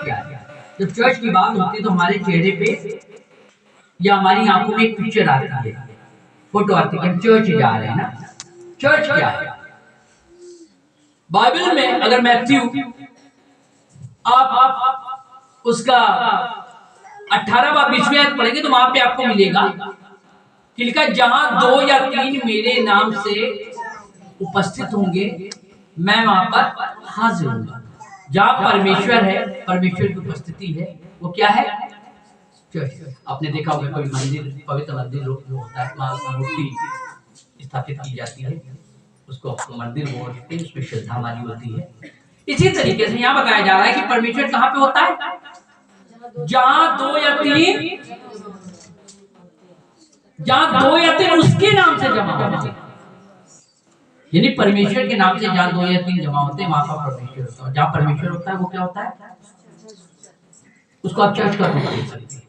क्या है? जब चर्च की बात होती है तो हमारे चेहरे पे या हमारी आंखों में एक पिक्चर आती है, फोटो आती है, चर्च जा रहे हैं ना। चर्च क्या है? बाइबल में अगर मैथ्यू आप उसका 18वां 20वें आयत पढ़ेंगे तो वहां पे आपको मिलेगा कि लिखा, जहां 2 या 3 मेरे नाम से उपस्थित होंगे मैं वहां पर हाजिर हूंगा। जहां परमेश्वर है, परमेश्वर की उपस्थिति है, वो क्या है? चर्च। आपने देखा होगा कोई मंदिर, पवित्र मंदिर जो होता है, वहां मूर्ति स्थापित की जाती है, उसको मंदिर बोलते हैं, उसमें श्रद्धा हमारी होती है। इसी तरीके से यहाँ बताया जा रहा है कि परमेश्वर कहाँ पे होता है? जहां 2 या 3 उसके नाम से जमा होते हैं, यानी परमेश्वर के नाम से जहां 2 या 3 जमा होते हैं वहां पर परमेश्वर होता है। जहां परमेश्वर होता है वो क्या होता है? उसको आप चर्च का रूप दे सकते हैं।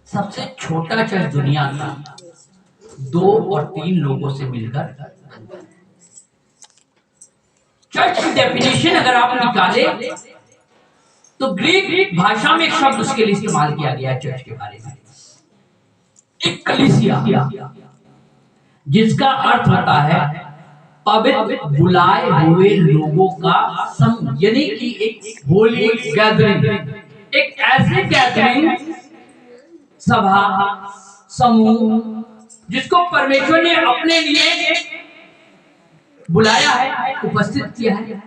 सबसे छोटा चर्च दुनिया का 2 और 3 लोगों से मिलकर। चर्च की डेफिनेशन अगर आप निकाले तो ग्रीक भाषा में एक शब्द उसके लिए इस्तेमाल किया गया है चर्च के बारे में, एक कलीसिया, जिसका अर्थ होता है पवित्र बुलाए हुए लोगों का समूह, यानी कि एक होली गैदरिंग, एक ऐसे गैदरिंग, सभा, समूह जिसको परमेश्वर ने अपने लिए बुलाया है, उपस्थित किया है,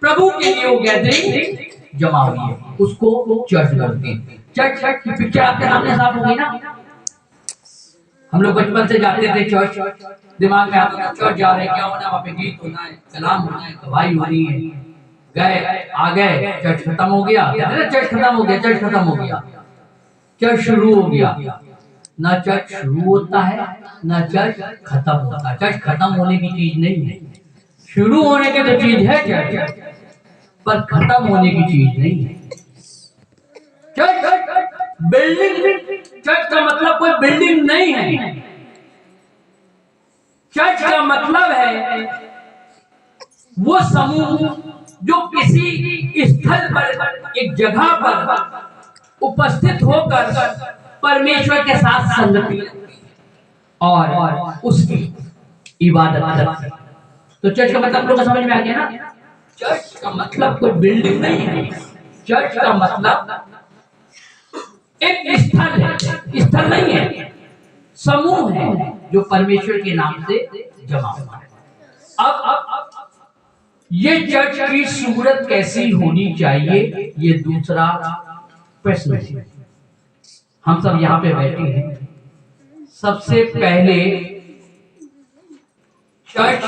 प्रभु के लिए वो गैदरिंग जमा हुई है, उसको चर्च बोलते हैं। चर्च की पिक्चर आपके सामने साफ हो गई ना। हम लोग बचपन से जाते थे चर्च, दिमाग में आता था चर्च जा रहे हैं, क्या होना, वहां पे गीत होना है, कलाम होना है, गवाही होनी है, गए आ गए, चर्च खत्म हो गया, चर्च खत्म हो गया, चर्च खत्म हो गया, चर्च शुरू हो गया। ना चर्च शुरू होता है ना चर्च खत्म होता है। चर्च खत्म होने की चीज नहीं है, शुरू होने की तो चीज है चर्च, पर खत्म होने की चीज नहीं है। चर्च बिल्डिंग, चर्च का मतलब कोई बिल्डिंग नहीं है। चर्च का मतलब है वो समूह जो किसी स्थल पर, एक जगह पर उपस्थित होकर परमेश्वर के साथ संगति और उसकी इबादत करते। तो चर्च का मतलब लोगों को समझ में आ गया ना। चर्च का मतलब कोई बिल्डिंग नहीं है, चर्च का मतलब एक स्थल है, स्थल नहीं है, समूह है जो परमेश्वर के नाम से जमा हुआ है। अब ये चर्च की सूरत कैसी होनी चाहिए, ये दूसरा प्रश्न है। हम सब यहाँ पे बैठे हैं, सबसे पहले चर्च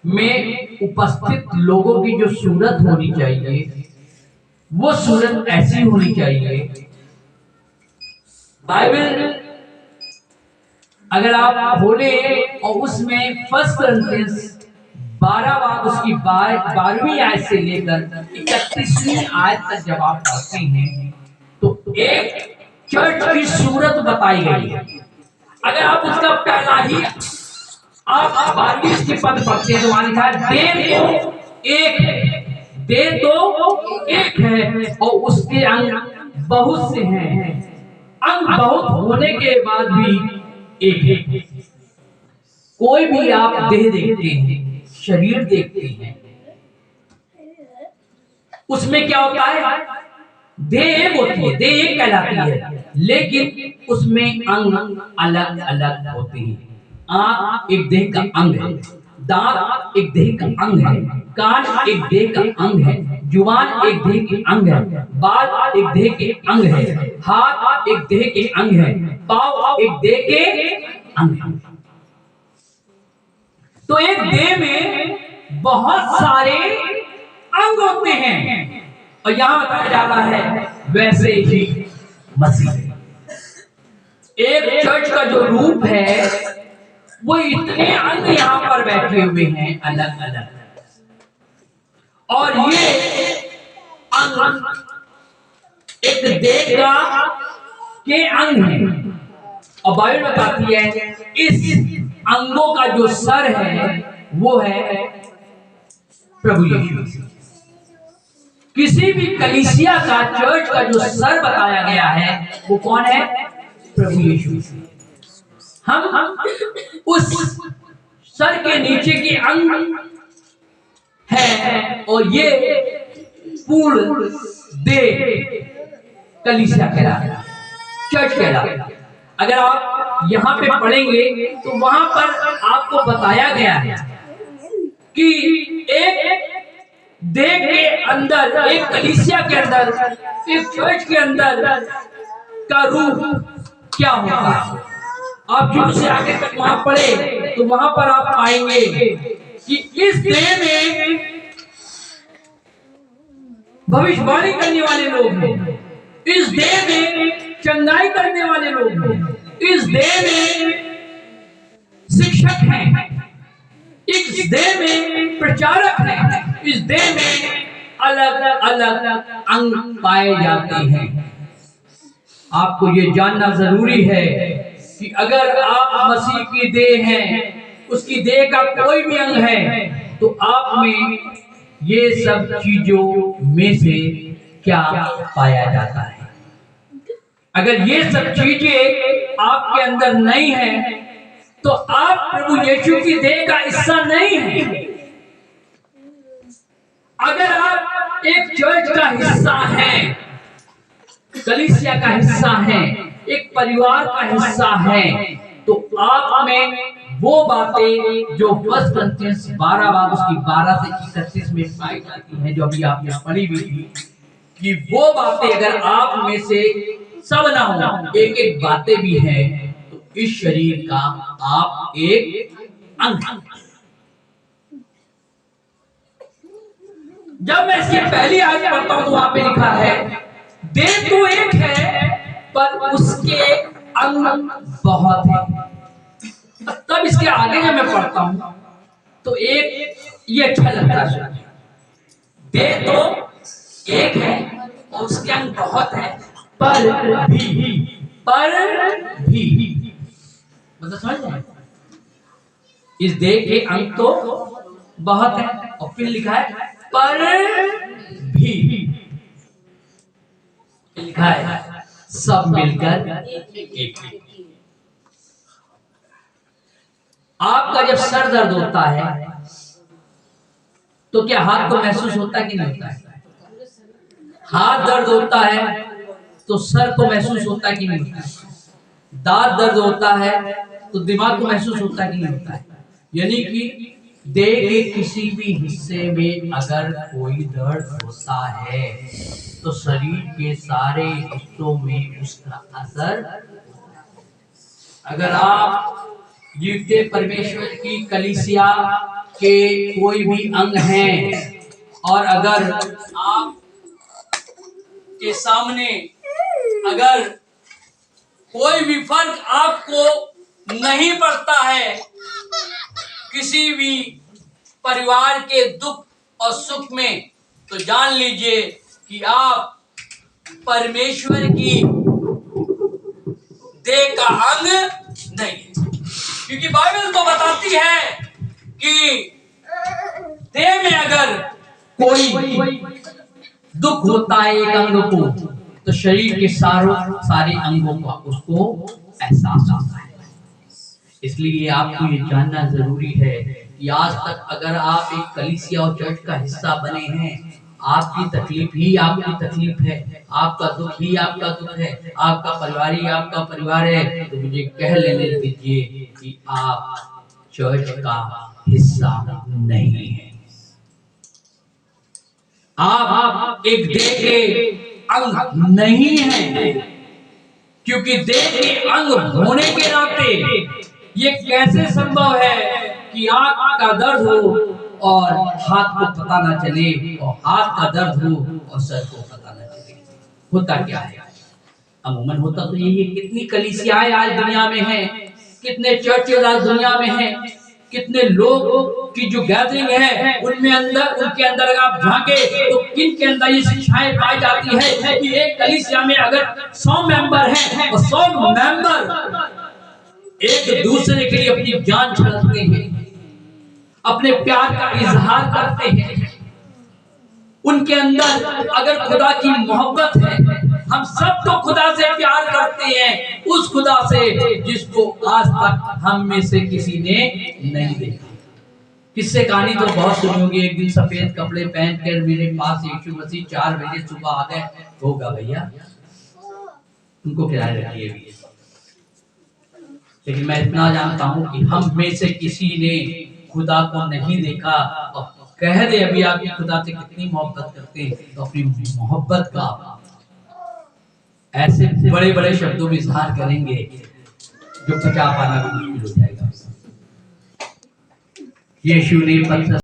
में उपस्थित लोगों की जो सूरत होनी चाहिए वो सूरत ऐसी होनी चाहिए। बाइबल अगर आप खोले और उसमें 1 कोरिन्थियंस 12 बार उसकी 12वीं आयत से लेकर 31वीं आयत तक जब आप पढ़ते हैं तो एक चर्च की सूरत बताई गई है। अगर आप उसका पहला ही आप 22 के पद पढ़ते हैं तो वहां लिखा है दे तो एक है, दे तो एक है और उसके अंग बहुत से हैं। अंग बहुत होने के बाद भी एक है। कोई भी आप देह देखते हैं, शरीर देखते हैं, उसमें क्या होता है? देह एक होती है, देह एक कहलाती है, लेकिन उसमें अंग अलग अलग होते हैं। आंख एक देह का अंग है, दांत एक देह का अंग है, कान एक देह का अंग है, जुबान एक देह के अंग है, बाल एक देह के अंग है, हाथ एक देह के अंग है, पाँव एक देह के अंग है। तो एक देह में बहुत सारे अंग होते हैं और यहां बताया जा रहा है वैसे ही मसीह। एक चर्च का जो रूप है वो इतने अंग यहां पर बैठे हुए हैं अलग अलग, और ये अंग एक देह का के अंग हैं। और बाइबल बताती है इस अंगों का जो सर है वो है प्रभु यीशु। किसी भी कलीसिया का, चर्च का जो सर बताया गया है वो कौन है? प्रभु यीशु। हम उस सर के नीचे की अंग है और ये पूर्ण देह कलीसिया कहलाता है, चर्च कहलाता है। अगर आप यहाँ पे पढ़ेंगे तो वहां पर आपको बताया गया है कि एक देह के अंदर, एक कलीसिया के अंदर, एक चर्च के अंदर का रूप क्या होता है। आप जो से आगे तक वहां पढ़े तो वहां पर आप पाएंगे कि इस देह में भविष्यवाणी करने वाले लोग हैं, इस देह में चंगाई करने वाले लोग हैं, इस देह में शिक्षक हैं, इस देह में प्रचारक हैं, इस देह में अलग अलग अंग पाए जाते हैं। आपको ये जानना जरूरी है कि अगर आप मसीह की देह हैं, उसकी देह का कोई भी अंग है, तो आप में ये सब चीजों में से क्या पाया जाता है। अगर ये सब चीजें आपके अंदर नहीं है तो आप प्रभु यीशु की देह का हिस्सा नहीं है। अगर आप एक चर्च का हिस्सा हैं, कलीसिया का हिस्सा हैं, एक परिवार का हिस्सा हैं, तो आप में वो बातें जो 1 कोरिन्थियंस 12 उसकी 12 से 31 में पाई जाती हैं, जो अभी आपने पढ़ी हुई थी, कि वो बातें अगर आप में से सब ना हो, एक एक बातें भी हैं, तो इस शरीर का आप एक अंग। जब मैं इसकी पहली आयत पढ़ता हूं तो वहां पे लिखा है, देह तो एक है पर उसके अंग बहुत हैं। तब इसके आगे जब मैं पढ़ता हूं तो एक ये अच्छा लगता है, देह तो एक है और उसके अंग बहुत है, पर भी मतलब समझ रहे, इस देह के अंग तो बहुत है और फिर लिखा है पर भी लिखा है सब मिलकर एक। आपका जब सर दर्द होता है तो क्या हाथ को महसूस होता है कि नहीं होता है? हाथ दर्द होता है तो सर को महसूस होता है कि नहीं होता है? दांत दर्द होता है तो दिमाग को महसूस होता है कि नहीं होता है? यानी कि देह के किसी भी हिस्से में अगर कोई दर्द होता है तो शरीर के सारे हिस्सों में उसका असर। अगर आप जीवते परमेश्वर की कलीसिया के कोई भी अंग हैं और अगर आप के सामने अगर कोई भी फर्क आपको नहीं पड़ता है किसी भी परिवार के दुख और सुख में, तो जान लीजिए कि आप परमेश्वर की देह का अंग नहीं है। क्योंकि बाइबल तो बताती है कि देह में अगर कोई दुख होता है एक अंग को, तो शरीर के सारे अंगों का उसको एहसास होता है। इसलिए आपको ये जानना जरूरी है कि आज तक अगर आप एक कलीसिया और चर्च का हिस्सा बने हैं, आपकी तकलीफ ही आपकी तकलीफ है, आपका दुख ही आपका दुख है, आपका परिवार ही आपका परिवार है, तो मुझे कह लेने दीजिए कि आप चर्च का हिस्सा नहीं है। आप एक देह के अंग नहीं है, क्योंकि देह के अंग होने के नाते ये कैसे संभव है कि आंख का दर्द हो और हाथ को पता ना चले, और हाथ का दर्द हो और सर को पता ना चले। होता क्या है? अमूमन होता तो यही है। कितनी कलीसियाएं आज दुनिया में हैं, कितने चर्चेज आज दुनिया में हैं, कितने लोग की जो गैदरिंग है उनमें उनके अंदर अगर आप झांके तो किन के अंदर ये शिक्षाएं पाई जाती है कि एक कलीसिया में अगर 100 मेंबर हैं और 100 मेंबर एक दूसरे के लिए अपनी जान छलकते हैं, अपने प्यार का इजहार करते हैं, उनके अंदर अगर खुदा की मोहब्बत है, हम सब तो खुदा से प्यार करते हैं, उस खुदा से जिसको आज तक हम में से किसी ने नहीं देखा। किससे कहानी तो बहुत सुनी होगी। एक दिन सफेद कपड़े पहन कर मेरे पास यीशु मसीह 4 बजे सुबह आ गए। होगा भैया, उनको किराए रखिए भी। लेकिन मैं इतना जानता हूं कि हम में से किसी ने खुदा को नहीं देखा। और कह दे अभी आप खुदा से कितनी मोहब्बत करते हैं, तो अपनी मोहब्बत का ऐसे बड़े बड़े शब्दों में इजहार करेंगे जो बचा पाना भी मुश्किल हो जाएगा। यीशु ने पत्थर